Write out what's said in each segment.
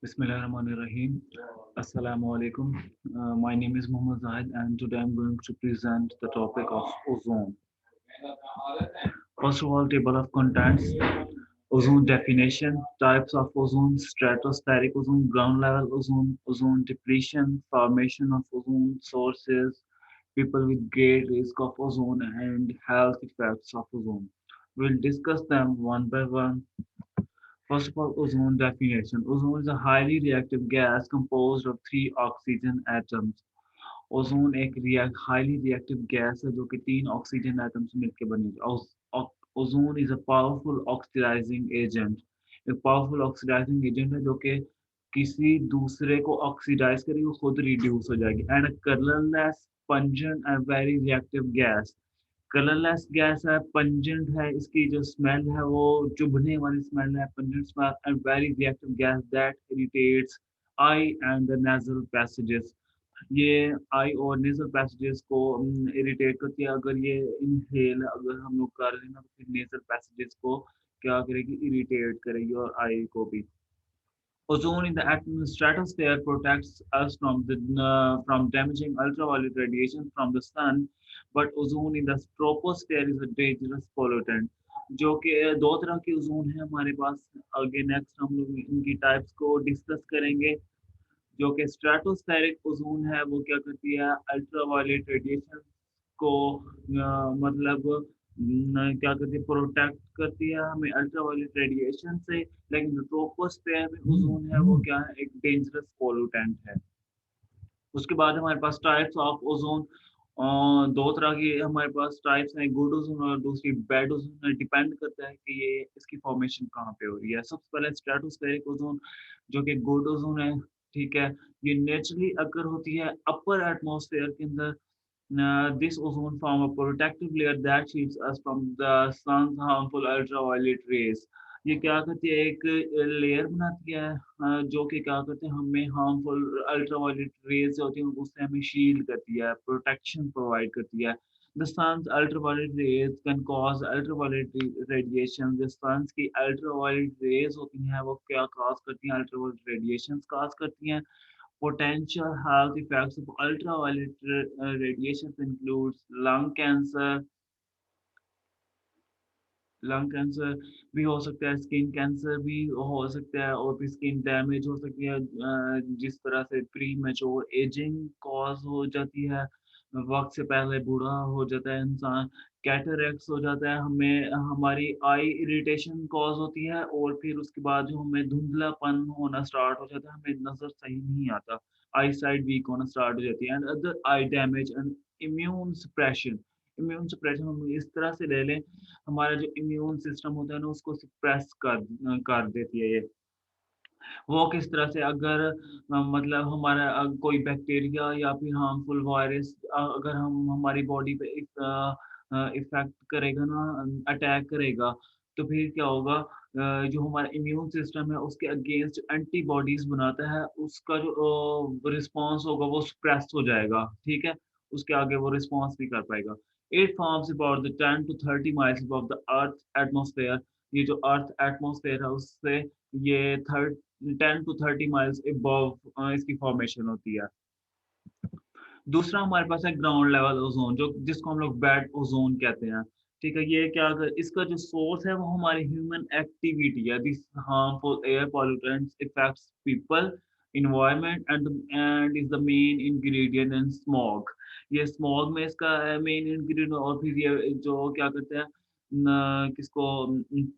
Bismillahirrahmanirrahim. Assalamu alaikum. My name is Muhammad Zahid and today I'm going to present the topic of ozone. First of all, table of contents, ozone definition, types of ozone, stratospheric ozone, ground level ozone, ozone depletion, formation of ozone sources, people with great risk of ozone and health effects of ozone. We'll discuss them one by one. First of all, ozone definition. Ozone is a highly reactive gas composed of three oxygen atoms. Ozone एक highly reactive gas है जो कि तीन oxygen atom से मिलकर बनी है। Ozone is a powerful oxidising agent. एक पावरफुल ऑक्सीडाइजिंग एजेंट है जो कि किसी दूसरे को ऑक्सीडाइज करेगी, वो खुद रिड्यूस हो जाएगी। And a colourless pungent and very reactive gas. Colourless gas है, पंजेंट है, इसकी जो स्मेल है वो चुभने वाली स्मेल है, pungent smell, and very reactive gas that irritates I and the nasal passages. ये आई और नेजल पैसेजेस को इरिटेट करती है। अगर ये इनहेल अगर हम लोग कर लें ना तो फिर नेजल पैसेजेस को क्या करेगी, इरिटेट करेगी और आई को भी। Ozone in the stratosphere protects us from damaging ultraviolet radiation from the sun, but ozone in the troposphere is a dangerous pollutant. जो कि दो तरह की ओजोन है हमारे पास। आगे नेक्स्ट हम लोग इनकी टाइप्स को डिस्कस करेंगे। जो कि स्ट्रेटोस्फेरिक ओजोन है वो क्या करती है, अल्ट्रावायलेट रेडिएशन को मतलब क्या करती है, प्रोटेक्ट करती है हमें अल्ट्रावायलेट रेडिएशन से। लेकिन जो ट्रोपोस्फेयर में ओजोन है वो क्या है, एक डेंजरस पोल्यूटेंट है। उसके बाद हमारे पास टाइप्स ऑफ ओजोन, दो तरह की हमारे पास टाइप्स हैं, गुड ओजोन और दूसरी बैड ओजोन। डिपेंड करता है कि ये इसकी फॉर्मेशन कहाँ पे हो रही है। सबसे पहले स्ट्रेटोस्फेरिक ओजोन जो कि गुड ओजोन है, ठीक है। ये नेचुरली अगर होती है अपर एटमॉस्फेयर के अंदर। This ozone form a protective layer that shields us from the sun's harmful ultraviolet rays. ये क्या करती है, एक लेयर बनाती है जो कि क्या करते हैं, हमें हार्मफुल अल्ट्रावायलेट रेज होती हैं उससे हमें शील्ड करती है, प्रोटेक्शन प्रोवाइड करती है। The sun's ultraviolet rays can cause ultraviolet radiation. The sun's की ultraviolet rays होती हैं वो क्या cause करती हैं, ultraviolet radiations cause करती हैं। Potential health effects of ultraviolet radiation includes lung cancer भी हो सकता है, स्किन कैंसर भी हो सकता है और फिर स्किन डैमेज हो सकती है। जिस तरह से प्री मैच्योर एजिंग कॉज हो जाती है, वक्त से पहले बूढ़ा हो जाता है इंसान। कैटरेक्ट्स हो जाता है, हमें हमारी आई इरिटेशन कॉज होती है और फिर उसके बाद जो हमें धुंधलापन होना स्टार्ट हो जाता है, हमें नजर सही नहीं आता, आई साइड वीक होना स्टार्ट हो जाती है। And other I damage and immune suppression. Immune suppression हम इस तरह से ले लें, हमारा जो इम्यून सिस्टम होता है ना उसको सप्रेस कर देती है ये। वो किस तरह से, अगर मतलब हमारा कोई बैक्टीरिया या फिर हार्मफुल वायरस अगर हम हमारी बॉडी पे इफेक्ट करेगा ना, अटैक करेगा, तो फिर क्या होगा, जो हमारा इम्यून सिस्टम है उसके अगेंस्ट एंटीबॉडीज बनाता है, उसका जो रिस्पॉन्स होगा वो सप्रेस हो जाएगा, ठीक है। उसके आगे वो रिस्पॉन्स नहीं कर पाएगा। It forms about the 10 to 30 miles above the earth atmosphere. ये जो अर्थ एटमॉस्फेयर है उससे ये 10 to 30 माइल्स अबव इसकी फॉर्मेशन होती है। दूसरा हमारे पास है ग्राउंड लेवल ओज़ोन, जो जिसको हम लोग बेड ओज़ोन कहते हैं। ठीक है, ये क्या कर इसका जो सोर्स है वो हमारी ह्यूमन एक्टिविटी है। This harmful air pollutants effects people, environment and is the main ingredient in smog. ये स्मॉग में इसका मेन इंग्रेडिएंट, और फिर ये जो क्या करते हैं किसको,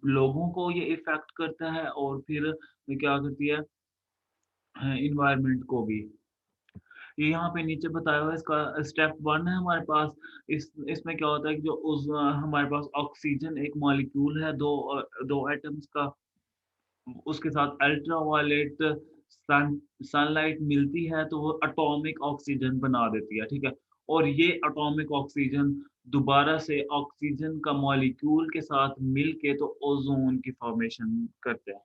लोगों को ये इफेक्ट करता है और फिर क्या करती है, एनवायरनमेंट को भी। ये यहाँ पे नीचे बताया हुआ है, इसका स्टेप 1 है हमारे पास। इसमें क्या होता है कि जो हमारे पास ऑक्सीजन एक मॉलिक्यूल है, दो एटम्स का, उसके साथ अल्ट्रावायलेट सनलाइट मिलती है तो वो एटॉमिक ऑक्सीजन बना देती है, ठीक है। और ये एटॉमिक ऑक्सीजन दोबारा से ऑक्सीजन का मॉलिक्यूल के साथ मिलके तो ओज़ोन की फॉर्मेशन करते हैं।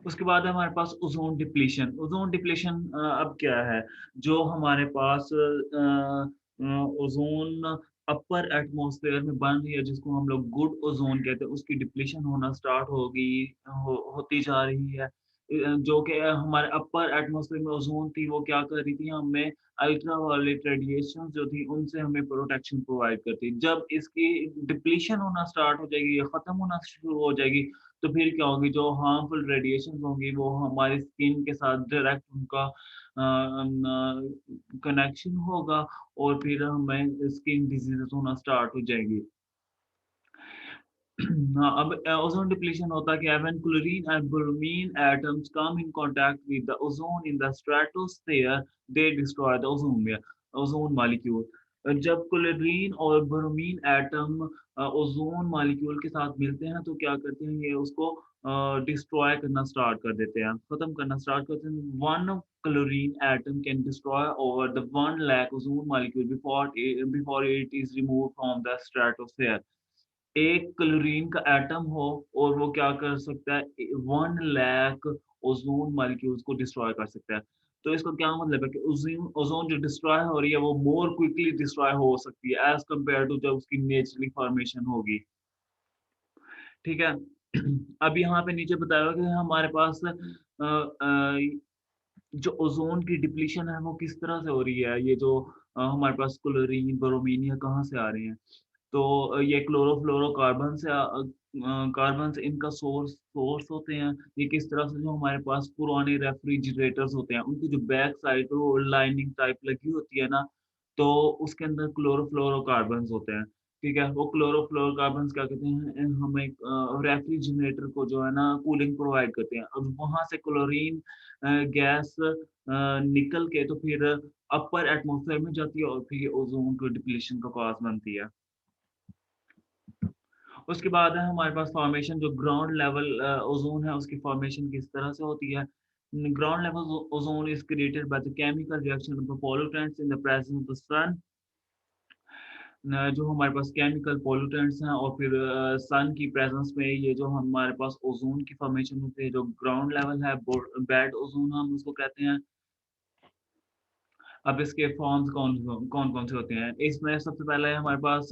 उसके बाद है हमारे पास ओज़ोन डिप्लीशन। ओज़ोन डिप्लीशन अब क्या है? जो हमारे पास ओज़ोन अपर एटमॉस्फेयर में बन रही है, जिसको हम लोग गुड ओज़ोन कहते हैं, उसकी डिप्लीशन होना स्टार्ट होती जा रही है। जो कि हमारे अपर एटमॉस्फेयर में ओज़ोन थी, वो क्या कर रही थी, हमें अल्ट्रावायलेट रेडिएशंस जो थी, उनसे हमें प्रोटेक्शन प्रोवाइड करती। जब इसकी डिप्लीशन होना स्टार्ट हो जाएगी या ख़त्म होना शुरू हो जाएगी, तो फिर क्या होगी, जो हार्मफुल रेडिएशंस होंगी, वो हमारी स्किन के साथ डायरेक्ट उनका कनेक्शन होगा और फिर हमें स्किन डिजीज़ेज़ होना स्टार्ट हो जाएँगी। हाँ, अब ओज़ोन डिप्लीशन होता क्या है, when chlorine and bromine atoms come in contact with the ozone in the stratosphere, they destroy the ozone layer, ozone molecule. जब क्लोरीन और ब्रोमीन एटम ओज़ोन मॉलिक्यूल के साथ मिलते हैं, तो क्या करते हैं, ये उसको डिस्ट्रॉय करना स्टार्ट कर देते हैं, खत्म करना स्टार्ट करते हैं। One chlorine atom can destroy over the 1 lakh ozone molecule before it is removed from the stratosphere. एक क्लोरीन का एटम हो और वो क्या कर सकता है, 1 लाख ओज़ोन मॉलिक्यूल्स को डिस्ट्रॉय कर सकता है। तो इसका क्या मतलब है कि ओज़ोन जो डिस्ट्रॉय हो रही है, वो मोर क्विकली डिस्ट्रॉय हो सकती है एज़ कंपेयर टू जब उसकी नेचुरली फॉर्मेशन होगी। ठीक है? अब यहाँ पे नीचे बताया हुआ है कि हमारे पास जो ओज़ोन की डिप्लीशन है, वो किस तरह से हो रही है। ये जो हमारे पास क्लोरीन, ब्रोमीन ये कहाँ से आ रहे हैं? तो ये क्लोरोफ्लोरोकार्बन से कार्बन्स इनका सोर्स होते हैं। ये किस तरह से, जो हमारे पास पुराने रेफ्रिजरेटर्स होते हैं, उनकी जो बैक साइड पे वो लाइनिंग टाइप लगी होती है ना, तो उसके अंदर क्लोरोफ्लोरोकार्बन्स होते हैं, ठीक है? वो क्लोरोफ्लोरोकार्बन्स क्या कहते हैं, हमें रेफ्रिजरेटर को जो है ना कूलिंग प्रोवाइड करते हैं। अब वहाँ से क्लोरीन गैस निकल के तो फिर अपर एटमॉस्फेयर में जाती है और फिर ये ओज़ोन को डिप्लीशन का कॉज़ बनती है। उसके बाद है हमारे पास फ़ॉर्मेशन, जो ग्राउंड लेवल ओज़ोन है, उसकी फ़ॉर्मेशन किस तरह से होती है। Ground level ozone is created by the chemical reaction of the pollutants in the presence of the sun. जो हमारे पास केमिकल पोल्यूटेंट्स हैं और फिर सन की प्रेजेंस में ये जो हमारे पास ओज़ोन की फ़ॉर्मेशन होती है, जो ग्राउंड लेवल है, बेड ओज़ोन हम उसको कहते हैं। अब इसके फॉर्म्स कौन-कौन से होते हैं? इसमें सबसे पहले हमारे पास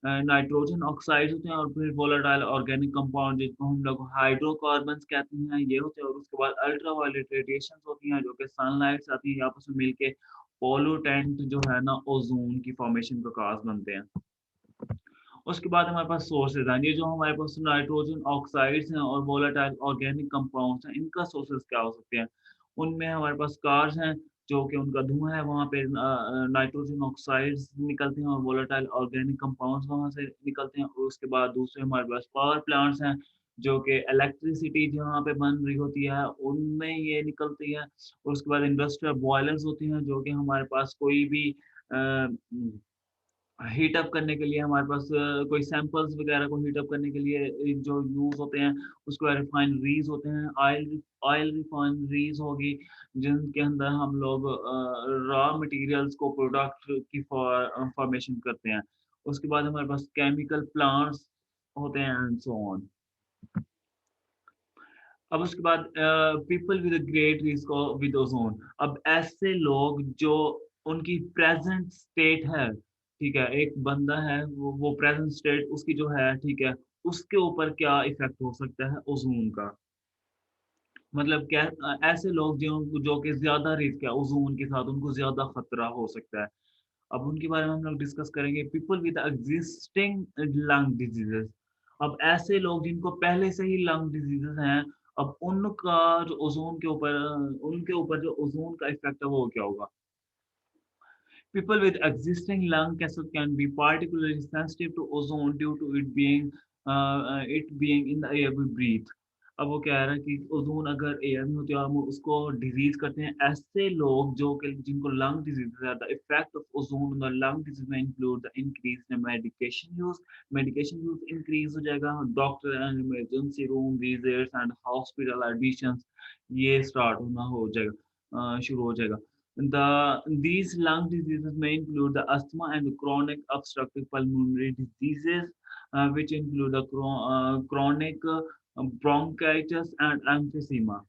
नाइट्रोजन ऑक्साइड्स होते हैं और फिर वोलेटाइल ऑर्गेनिक कंपाउंड, जिसको हम लोग हाइड्रोकार्बन्स कहते हैं, ये होते हैं। और उसके बाद अल्ट्रावायलेट रेडिएशंस होती हैं, जो कि सनलाइट से आती है, आपस में मिलके पोल्यूटेंट जो है ना, ओज़ोन की फॉर्मेशन का कॉज़ बनते हैं। उसके बाद हमारे पास सोर्सेज़ हैं। ये जो हमारे पास नाइट्रोजन ऑक्साइड्स हैं और वोलेटाइल ऑर्गेनिक कंपाउंड्स हैं, इनका सोर्सेज़ क्या हो सकते हैं? उनमें हमारे पास कार्स हैं, जो कि उनका धुआँ है, वहाँ पे नाइट्रोजन ऑक्साइड्स निकलते हैं और वोलेटाइल ऑर्गेनिक कंपाउंड्स वहाँ से निकलते हैं। और उसके बाद दूसरे हमारे पास पावर प्लांट्स हैं, जो कि इलेक्ट्रिसिटी जहाँ पे बन रही होती है, उनमें ये निकलती है। और उसके बाद इंडस्ट्रियल बॉयलर्स होती हैं, जो कि हमारे पास कोई भी हीट अप करने के लिए हमारे पास कोई सैंपल्स वगैरह को हीट अप करने के लिए जो यूज़ होते हैं, उसके बाद रिफाइनरीज़ होते हैं, ऑयल रिफाइनरीज़ होगी, जिनके अंदर हम लोग रॉ मटेरियल्स को प्रोडक्ट की फॉर्मेशन करते हैं। उसके बाद हमारे पास केमिकल प्लांट्स होते हैं एंड सो ऑन। अब उसके बाद people with a great risk with ozone. अब ऐसे लोग जो उनकी प्रेज़ेंट स्टेट है, ठीक है? एक बंदा है, वो प्रेज़ेंट स्टेट उसकी जो है, ठीक है? उसके ऊपर क्या इफ़ेक्ट हो सकता है ओज़ोन का? मतलब क्या ऐसे लोग जो कि ज़्यादा रिस्क है ओज़ोन के साथ, उनको ज़्यादा खतरा हो सकता है। अब उनके बारे में हम लोग डिस्कस करेंगे, people with existing lung diseases. अब ऐसे लोग जिनको पहले से ही लंग डिजीज़ेज़ हैं, अब उनका जो ओज़ोन के ऊपर उनके ऊपर जो ओज़ोन का इफ़ेक्ट है, वो क्या होगा? People with existing lung cancer can be particularly sensitive to ozone due to it being in the air we breathe. अब वो कह रहा है कि ओज़ोन अगर एयर में होती है, हम उसको डिज़ीज़ करते हैं। ऐसे लोग जो कि जिनको लंग डिज़ीज़ है, the effect of ozone on the lung disease में include the increase in medication use increase हो जाएगा। Doctor and emergency room visits and hospital admissions ये स्टार्ट होना हो जाएगा, शुरू हो जाएगा। These lung diseases may include the asthma and chronic obstructive pulmonary diseases, which include the chronic bronchitis and emphysema.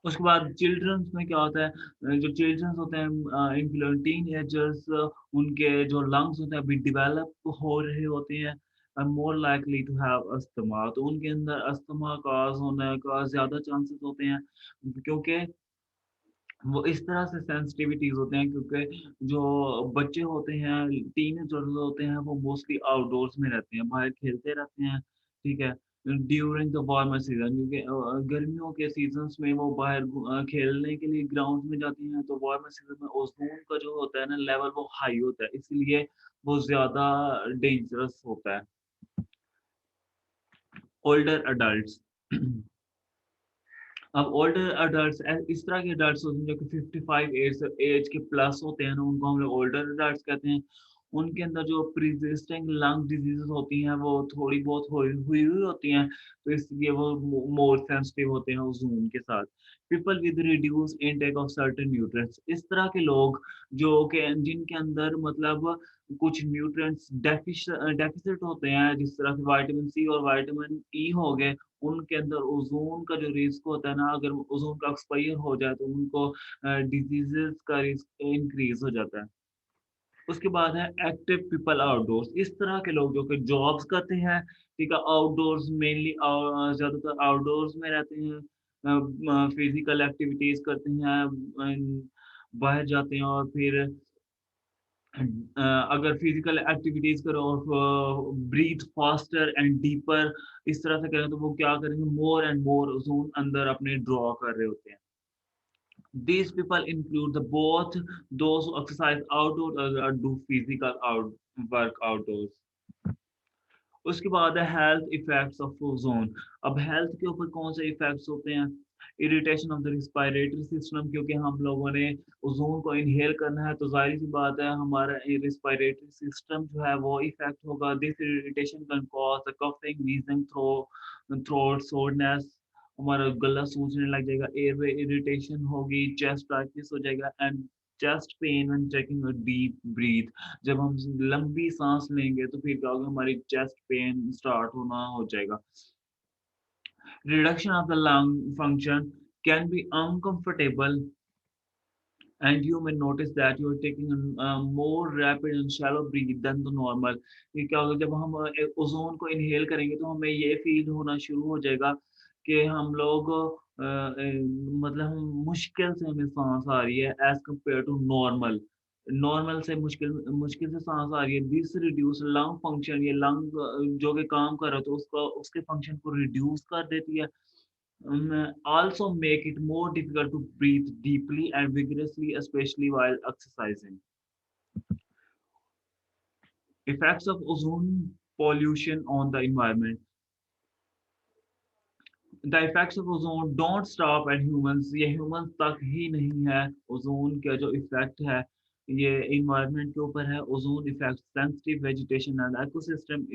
उसके बाद चिल्ड्रंस में क्या होता है, जो चिल्ड्रंस होते हैं इंक्लूडिंग टीनेजर्स, उनके जो लंग्स होते हैं अभी डेवलप हो रहे होते हैं, are more likely to have asthma, तो उनके अंदर अस्थमा काज होने का ज़्यादा चांसेस होते हैं, क्योंकि वो इस तरह से सेंसिटिविटीज़ होते हैं, क्योंकि जो बच्चे होते हैं, टीनेजर्स होते हैं, वो मोस्टली आउटडोर्स में रहते हैं, बाहर खेलते रहते हैं, ठीक है? ड्यूरिंग द वार्मर सीज़न, क्योंकि गर्मियों के सीज़न्स में वो बाहर खेलने के लिए ग्राउंड्स में जाती हैं, तो वार्मर सीज़न में ओज़ोन का जो होता है ना लेवल, वो हाई होता है, इसलिए वो ज़्यादा डेंजरस होता है। ओल्डर एडल्ट्स अब ओल्डर अडल्ट्स इस तरह के अडल्ट्स होते हैं जो कि 55 एज एज के प्लस होते हैं ना, उनको हम लोग ओल्डर अडल्ट्स कहते हैं। उनके अंदर जो प्री-एक्जिस्टिंग लंग डिजीज़ेज़ होती हैं, वो थोड़ी बहुत हुई होती हैं, तो इसलिए वो मोर सेंसिटिव होते हैं ओज़ोन के साथ। People with reduced intake of certain nutrients, इस तरह के लोग जो कि जिनके अंदर मतलब कुछ न्यूट्रिएंट्स डेफ़िसिट होते हैं, जिस तरह से विटामिन सी और विटामिन ई हो गए, उनके अंदर ओज़ोन का जो रिस्क होता है ना, अगर ओज़ोन का एक्सपायर हो जाए तो उनको डिज़ीज़ेज़ का रिस्क इंक्रीज़ हो जाता है। उसके बाद है एक्टिव पीपल आउटडोर्स, इस तरह के लोग जो कि जॉब्स करते हैं, ठीक है, आउटडोर्स मेनली ज़्यादातर आउटडोर्स में रहते हैं, फिज़िकल एक्टिविटीज़ करते हैं, बाहर जाते हैं और फिर अगर फिजिकल एक्टिविटीज़ करो और ब्रीथ फास्टर एंड डीपर इस तरह से करें, तो वो क्या करेंगे, मोर एंड मोर ज़ोन अंदर अपने ड्रॉ कर रहे होते हैं। These people include the both those who exercise outdoors or do physical work outdoors. उसके बाद है हेल्थ इफ़ेक्ट्स ऑफ ओज़ोन। अब हेल्थ के ऊपर कौन से इफ़ेक्ट्स होते हैं? Irritation of the respiratory system, क्योंकि हम लोगों ने ओज़ोन को इन्हेल करना है, तो ज़ाहिर-सी बात है हमारा ये रिस्पायरेटरी सिस्टम जो है वो इफ़ेक्ट होगा। This irritation can cause the coughing, wheezing, throat soreness, हमारा गला सूजने लग जाएगा, एयरवे इरिटेशन होगी, चेस्ट टाइटनेस हो जाएगा and chest pain when taking a deep breath. जब हम लंबी सांस लेंगे तो फिर क्या होगा, हमारी चेस्ट पेन स्टार्ट होना हो जाएगा। Reduction of the lung function can be uncomfortable, and you may notice that you are taking a more rapid and shallow breath than the normal. ये क्या होगा, जब हम ओजोन को इनहेल करेंगे तो हमें ये फील होना शुरू हो जाएगा कि हम लोग मतलब मुश्किल से हमें सांस आ रही है as compare to normal. Normal से मुश्किल मुश्किल से सांस आ रही है। दिस रिड्यूस लंग फंक्शन, ये लंग जो कि काम कर रहा है तो उसका उसके फंक्शन को रिड्यूस कर देती है। Also make it more difficult to breathe deeply and vigorously, especially while exercising. Effects of ozone pollution on the environment. The effects of ozone don't stop at humans. ये humans तक ही नहीं है। Ozone का जो effect है ये environment के ऊपर है। Ozone affects sensitive vegetation and ecosystem.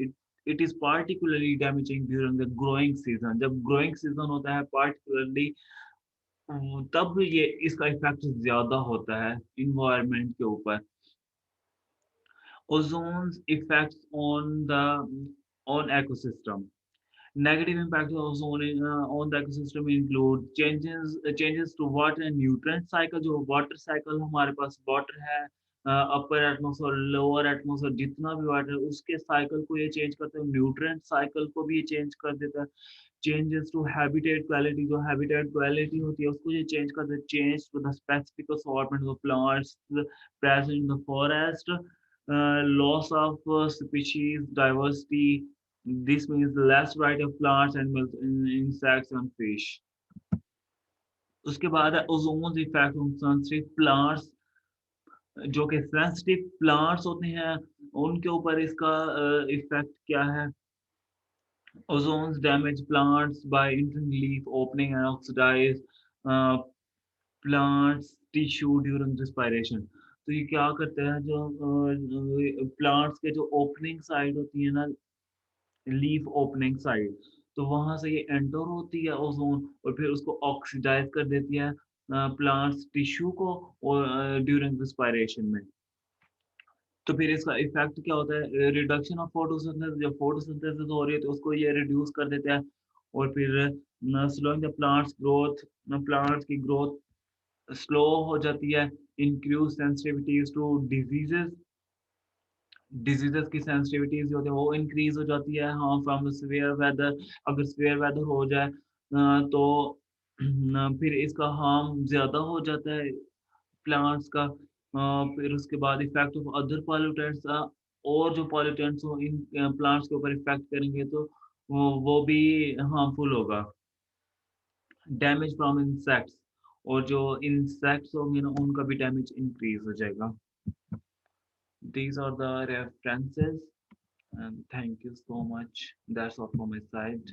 It is particularly damaging during the growing season. जब growing season होता है particularly, तब ये इसका इफ़ेक्ट ज़्यादा होता है एनवायरनमेंट के ऊपर। Ozone's effects on ecosystem. Negative impact of ozone on the ecosystem include changes to water and nutrient cycle। जो वाटर साइकिल हमारे पास वाटर है, अपर एटमॉस्फेयर लोअर एटमॉस्फेयर जितना भी वाटर है उसके साइकिल को ये चेंज करता है, न्यूट्रिएंट साइकिल को भी ये चेंज कर देता है। चेंजेस टू हैबिटेट क्वालिटी, जो हैबिटेट क्वालिटी होती है उसको ये चेंज कर देता है। Change to the specific assortment of plants present in the forest, loss of species diversity. This means less variety of plants, animals, insects and fish. उसके बाद है ozone effect on sensitive plants. जो कि sensitive plants होते हैं, उनके ऊपर इसका इफ़ेक्ट क्या है? Ozones damage plants by entering leaf opening and oxidize uh, plants tissue during respiration। तो ये क्या करता है, जो प्लांट्स के जो ओपनिंग साइड होती है ना, लीफ ओपनिंग साइड, तो वहाँ से ये एंटर होती है ओज़ोन और फिर उसको ऑक्सीडाइज़ कर देती है प्लांट्स टिश्यू को, और ड्यूरिंग रिस्पायरेशन में। तो फिर इसका इफ़ेक्ट क्या होता है? रिडक्शन ऑफ फोटोसिंथेसिस, जब फोटोसिंथेसिस हो रही है तो उसको ये रिड्यूस कर देता है। और फिर स्लोइंग द प्लांट्स की ग्रोथ स्लो हो जाती है, इंक्रीज सेंसिटिविटीज टू डिजीजेस की सेंसिटिविटीज जो होती है वो इंक्रीज हो जाती है। हाँ, फ्रॉम सीवियर वेदर, अगर सीवियर वेदर हो जाए तो फिर इसका हार्म ज्यादा हो जाता है प्लांट्स का। फिर उसके बाद इफेक्ट ऑफ अदर पॉल्यूटेंट्स, और जो पॉल्यूटेंट्स हो इन प्लांट्स के ऊपर इफेक्ट करेंगे तो वो भी हार्मफुल होगा। डैमेज फ्रॉम इंसेक्ट्स, और जो इंसेक्ट्स होंगे ना उनका भी डैमेज इंक्रीज हो जाएगा। These are the references, and thank you so much. That's all from my side.